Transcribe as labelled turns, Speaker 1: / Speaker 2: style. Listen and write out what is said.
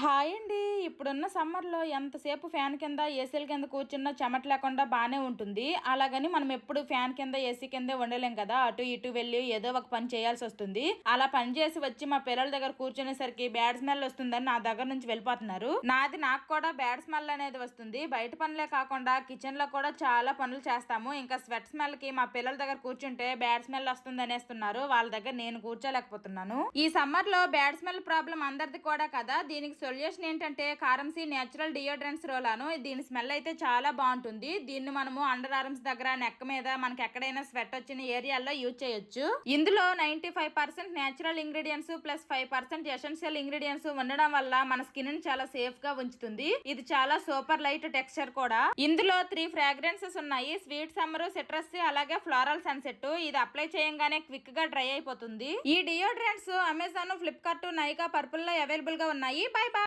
Speaker 1: Hi అండి. ఇప్పుడున్న సమ్మర్లో ఎంతసేపు ఫ్యాన్ కింద ఏసీల కింద కూర్చున్నా చెమట లేకుండా బాగానే ఉంటుంది. అలాగని మనం ఎప్పుడు ఫ్యాన్ కింద ఏసీ కింద ఉండలేం కదా, అటు ఇటు వెళ్ళి ఏదో ఒక పని చేయాల్సి వస్తుంది. అలా పని చేసి వచ్చి మా పిల్లల దగ్గర కూర్చునేసరికి బ్యాడ్ స్మెల్ వస్తుందని నా దగ్గర నుంచి వెళ్ళిపోతున్నారు. నాకు కూడా బ్యాడ్ స్మెల్ అనేది వస్తుంది. బయట పనులే కాకుండా కిచెన్ లో కూడా చాలా పనులు చేస్తాము. ఇంకా స్వెట్ స్మెల్ కి మా పిల్లల దగ్గర కూర్చుంటే బ్యాడ్ స్మెల్ వస్తుంది అనేస్తున్నారు. వాళ్ళ దగ్గర నేను కూర్చోలేకపోతున్నాను. ఈ సమ్మర్ లో బ్యాడ్ స్మెల్ ప్రాబ్లం అందరిది కూడా కదా. దీనికి సొల్యూషన్ ఏంటంటే కారంసీ నేచురల్ డియోడ్రెంట్స్ రోలాను. దీని స్మెల్ అయితే చాలా బాగుంటుంది. దీన్ని మనము అండర్ ఆర్మ్స్ దగ్గర, నెక్ మీద, మనకి ఎక్కడైనా స్వెట్ వచ్చిన ఏరియాల్లో యూజ్ చేయొచ్చు. ఇందులో 95% natural ingredients plus 5% essential ingredients ఉండడం వల్ల మన స్కిన్ ని చాలా సేఫ్ గా ఉంచుతుంది. ఇది చాలా సూపర్ లైట్ టెక్స్చర్ కూడా. ఇందులో 3 ఫ్రాగ్రెన్సెస్ ఉన్నాయి. స్వీట్ సమ్మర్, సిట్రస్, అలాగే ఫ్లోరల్ సన్సెట్. ఇది అప్లై చేయంగానే క్విక్ గా డ్రై అయిపోతుంది. ఈ deodorants Amazon, Flipkart, Nykaa, purple లో అవైలబుల్ గా ఉన్నాయి. By by.